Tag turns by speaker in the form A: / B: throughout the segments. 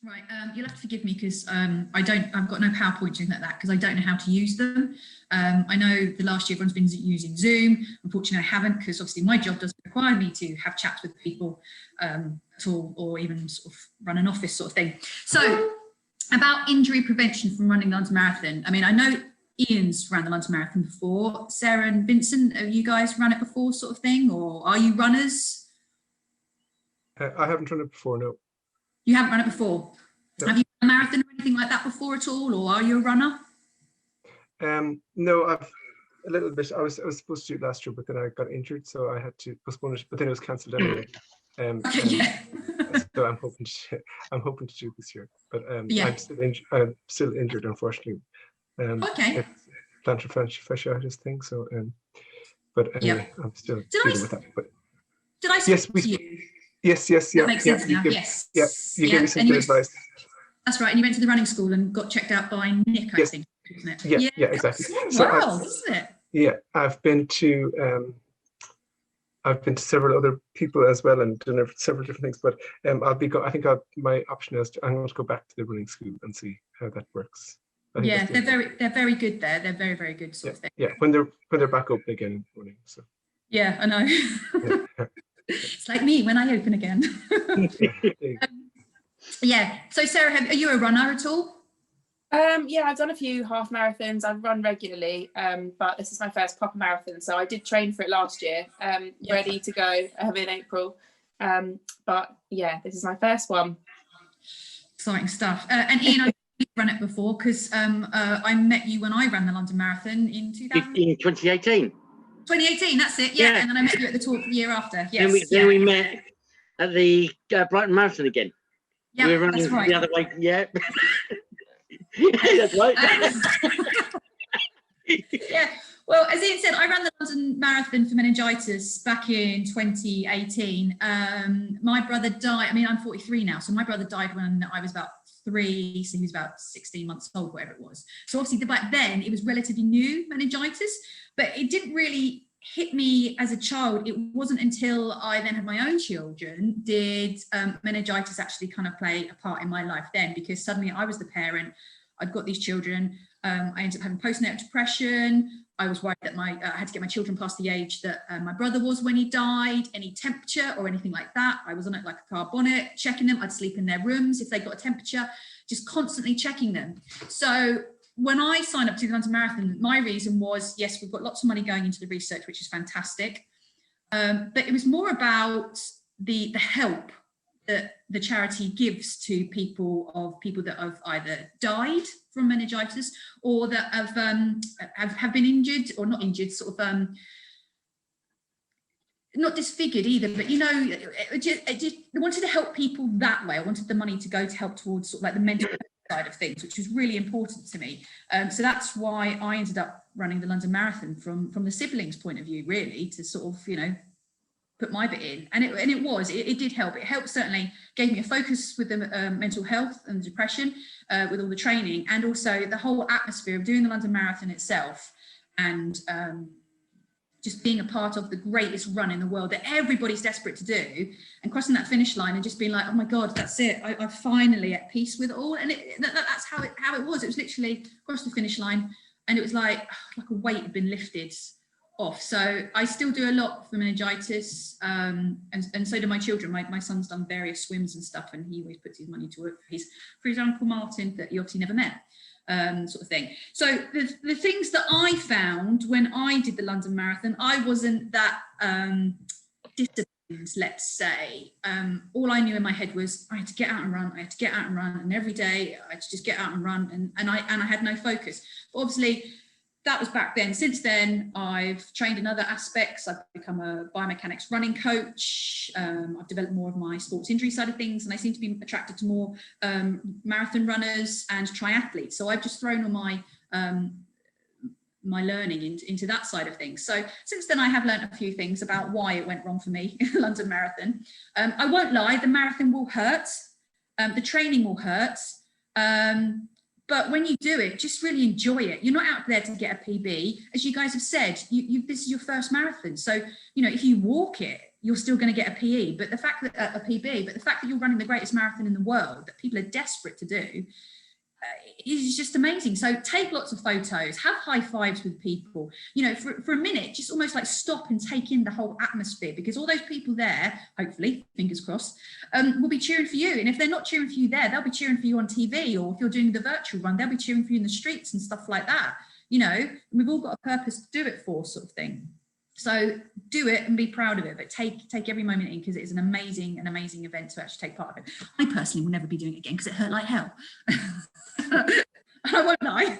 A: Right, you'll have to forgive me because I've got no PowerPoint or anything like that because I don't know how to use them. I know the last year everyone's been using Zoom. Unfortunately, I haven't because obviously my job doesn't require me to have chats with people at all, or even sort of run an office sort of thing. So about injury prevention from running the London Marathon. I mean, I know Ian's ran the London Marathon before. Sarah and Vincent, have you guys run it before sort of thing, or are you runners?
B: I haven't run it before, no.
A: You haven't run it before?
B: No.
A: Have you run a marathon or anything like that before at all, or are you a runner?
B: No, I've a little bit. I was supposed to do it last year, but then I got injured, so I had to postpone it. But then it was cancelled anyway. So I'm hoping to do it this year. But I'm still injured, unfortunately.
A: Okay.
B: Plantar fasciitis thing. So but anyway, I'm still dealing with that. But
A: did I speak to you?
B: Yes,
A: That makes sense now.
B: You gave me some good advice.
A: That's right, and you went to the running school and got checked out by Nick, I think, isn't it?
B: Yeah, exactly.
A: Wow, isn't it?
B: Yeah, I've been to several other people as well and done several different things. But I think my option is I'm going to go back to the running school and see how that works.
A: Yeah, they're very good there. They're very, very good sort of thing.
B: Yeah, when they're back open again running. So.
A: Yeah, I know. It's like me when I open again. Yeah. So Sarah, are you a runner at all?
C: Yeah, I've done a few half marathons. I've run regularly, but this is my first proper marathon. So I did train for it last year, ready to go in April. But yeah, this is my first one.
A: Exciting stuff. And Ian, I've run it before because I met you when I ran the London Marathon in
D: 2018.
A: 2018, that's it. Yeah, and then I met you at the talk the year after. Yes.
D: Then we met at the Brighton Marathon again.
A: Yeah,
D: we were running
A: that's right.
D: The other way. Yeah. That's right.
A: Yeah. Well, as Ian said, I ran the London Marathon for meningitis back in 2018. My brother died. I mean, I'm 43 now, so my brother died when I was about 3, so he was about 16 months old, whatever it was. So obviously back then it was relatively new, meningitis, but it didn't really hit me as a child. It wasn't until I then had my own children did meningitis actually kind of play a part in my life then, because suddenly I was the parent. I'd got these children. I ended up having postnatal depression. I was worried that I had to get my children past the age that my brother was when he died. Any temperature or anything like that, I was on it like a car bonnet, checking them. I'd sleep in their rooms if they got a temperature, just constantly checking them. So when I signed up to the London Marathon, my reason was, yes, we've got lots of money going into the research, which is fantastic. But it was more about the help that the charity gives to people that have either died from meningitis or that have been injured or not injured, sort of not disfigured either, but you know, I wanted to help people that way. I wanted the money to go to help towards sort of like the mental side of things, which was really important to me. So that's why I ended up running the London Marathon from the siblings' point of view, really, to sort of, you know, put my bit in. And it did help. It helped, certainly gave me a focus with the mental health and depression with all the training, and also the whole atmosphere of doing the London Marathon itself, and just being a part of the greatest run in the world that everybody's desperate to do, and crossing that finish line and just being like, oh my God, that's it. I'm finally at peace with it all. And that's how it was. It was literally across the finish line, and it was like a weight had been lifted off. So I still do a lot for meningitis, and so do my children. My son's done various swims and stuff, and he always puts his money to work for his uncle Martin that he obviously never met. Sort of thing. So the things that I found when I did the London Marathon, I wasn't that disciplined, let's say. All I knew in my head was I had to get out and run. I had to get out and run, and every day I had to just get out and run, and I had no focus. But obviously, that was back then. Since then, I've trained in other aspects. I've become a biomechanics running coach. I've developed more of my sports injury side of things, and I seem to be attracted to more marathon runners and triathletes. So I've just thrown all my my learning into that side of things. So since then, I have learned a few things about why it went wrong for me in the London Marathon. I won't lie, the marathon will hurt. The training will hurt. But when you do it, just really enjoy it. You're not out there to get a PB. As you guys have said, this is your first marathon. So, you know, if you walk it, you're still going to get a PE, but the fact that a PB, but the fact that you're running the greatest marathon in the world that people are desperate to do is just amazing. So take lots of photos, have high fives with people, you know, for a minute, just almost like stop and take in the whole atmosphere, because all those people there, hopefully, fingers crossed, will be cheering for you. And if they're not cheering for you there, they'll be cheering for you on TV, or if you're doing the virtual run, they'll be cheering for you in the streets and stuff like that. You know, we've all got a purpose to do it for, sort of thing. So do it and be proud of it, but take every moment in, because it is an amazing event to actually take part of it. I personally will never be doing it again because it hurt like hell. And I won't lie.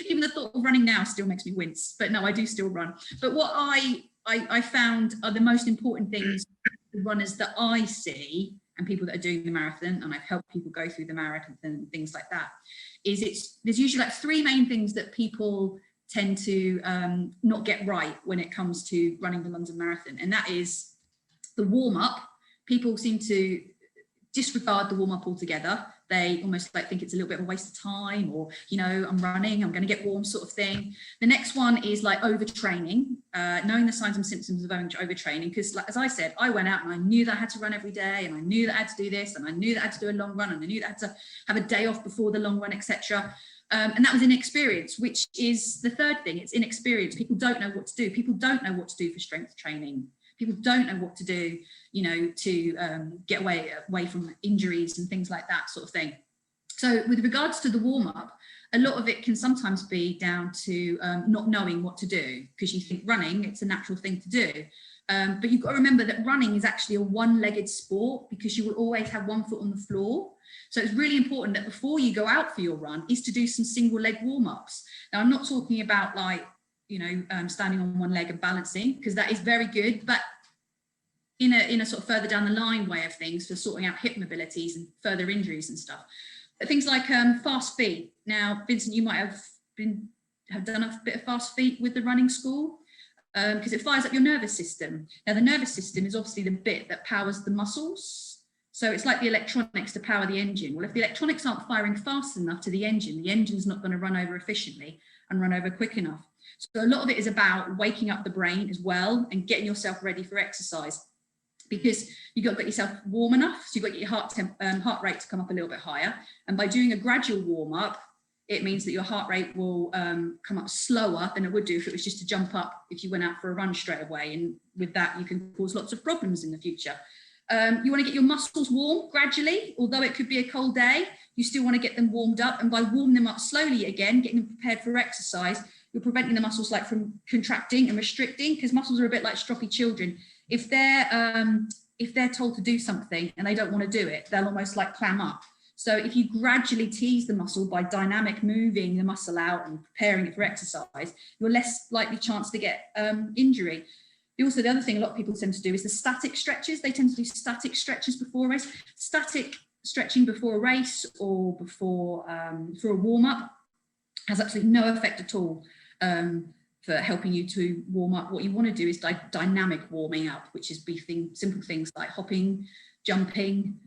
A: Even the thought of running now still makes me wince, but no, I do still run. But what I found are the most important things, the runners that I see and people that are doing the marathon, and I've helped people go through the marathon and things like that, is there's usually like three main things that people tend to not get right when it comes to running the London Marathon. And that is the warm-up. People seem to disregard the warm-up altogether. They almost like think it's a little bit of a waste of time, or, you know, I'm running, I'm going to get warm, sort of thing. The next one is like overtraining, knowing the signs and symptoms of overtraining. Because like, as I said, I went out and I knew that I had to run every day, and I knew that I had to do this, and I knew that I had to do a long run, and I knew that I had to have a day off before the long run, etc. And that was inexperience, which is the third thing. It's inexperience. People don't know what to do. People don't know what to do for strength training. People don't know what to do, you know, to get away from injuries and things like that, sort of thing. So with regards to the warm-up, a lot of it can sometimes be down to not knowing what to do, because you think running, it's a natural thing to do. But you've got to remember that running is actually a one-legged sport, because you will always have one foot on the floor. So it's really important that before you go out for your run is to do some single leg warm-ups. Now, I'm not talking about like, you know, standing on one leg and balancing, because that is very good, but in a sort of further down the line way of things for sorting out hip mobilities and further injuries and stuff. But things like fast feet. Now, Vincent, you might have done a bit of fast feet with the running school, because it fires up your nervous system. Now, the nervous system is obviously the bit that powers the muscles. So it's like the electronics to power the engine. Well, if the electronics aren't firing fast enough to the engine's not going to run over efficiently and run over quick enough. So a lot of it is about waking up the brain as well and getting yourself ready for exercise, because you've got to get yourself warm enough. So you've got to get your heart rate to come up a little bit higher. And by doing a gradual warm up, it means that your heart rate will come up slower than it would do if it was just to jump up if you went out for a run straight away. And with that, you can cause lots of problems in the future. You want to get your muscles warm gradually, although it could be a cold day, you still want to get them warmed up. And by warming them up slowly again, getting them prepared for exercise, you're preventing the muscles like from contracting and restricting, because muscles are a bit like stroppy children. If they're told to do something and they don't want to do it, they'll almost like clam up. So if you gradually tease the muscle by dynamic moving the muscle out and preparing it for exercise, you're less likely chance to get injury. Also, the other thing a lot of people tend to do is the static stretches. They tend to do static stretches before a race. Static stretching before a race or before for a warm-up has absolutely no effect at all for helping you to warm up. What you want to do is dynamic warming up, which is simple things like hopping, jumping,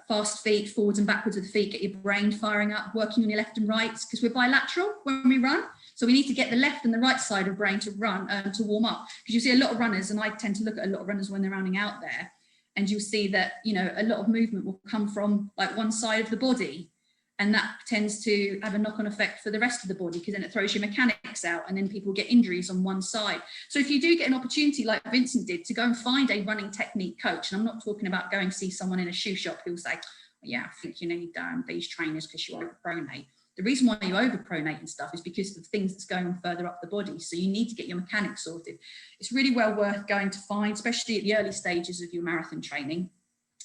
A: fast feet, forwards and backwards of the feet, get your brain firing up, working on your left and rights, because we're bilateral when we run. So we need to get the left and the right side of brain to run, to warm up. Because you see a lot of runners, and I tend to look at a lot of runners when they're running out there, and you'll see that, you know, a lot of movement will come from like one side of the body. And that tends to have a knock-on effect for the rest of the body, because then it throws your mechanics out and then people get injuries on one side. So if you do get an opportunity like Vincent did to go and find a running technique coach, and I'm not talking about going see someone in a shoe shop who'll say, yeah, I think you need these trainers because you overpronate. The reason why you overpronate and stuff is because of the things that's going on further up the body. So you need to get your mechanics sorted. It's really well worth going to find, especially at the early stages of your marathon training,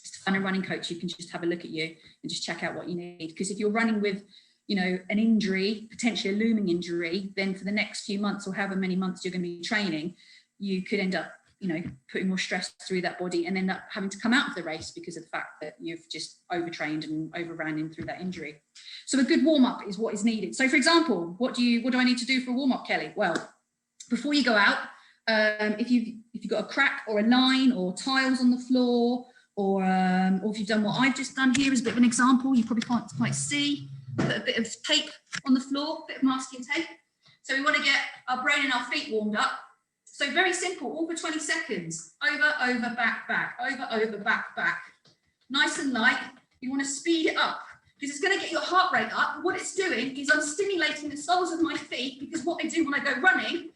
A: to find a running coach who can just have a look at you and just check out what you need. Because if you're running with, you know, an injury, potentially a looming injury, then for the next few months or however many months you're going to be training, you could end up, you know, putting more stress through that body and end up having to come out of the race because of the fact that you've just overtrained and overran in through that injury. So a good warm-up is what is needed. So for example, what do I need to do for a warm-up, Kelly? Well, before you go out, if you've got a crack or a line or tiles on the floor, or if you've done what I've just done here as a bit of an example, you probably can't quite see, put a bit of tape on the floor, a bit of masking tape. So we want to get our brain and our feet warmed up. So very simple, all for 20 seconds. Over, over, back, back, over, over, back, back. Nice and light. You want to speed it up because it's going to get your heart rate up. What it's doing is I'm stimulating the soles of my feet, because what I do when I go running,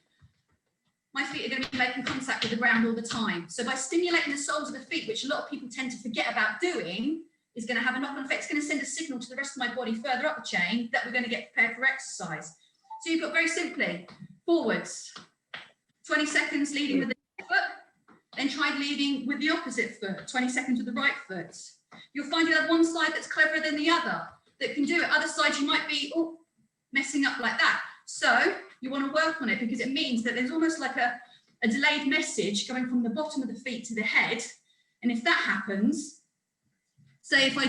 A: my feet are going to be making contact with the ground all the time. So by stimulating the soles of the feet, which a lot of people tend to forget about doing, is going to have a knock-on effect. It's going to send a signal to the rest of my body further up the chain that we're going to get prepared for exercise. So you've got very simply forwards, 20 seconds leading with the left foot, then try leading with the opposite foot, 20 seconds with the right foot. You'll find you have one side that's cleverer than the other, that can do it. Other sides you might be messing up like that. So you want to work on it, because it means that there's almost like a delayed message going from the bottom of the feet to the head. And if that happens, say if I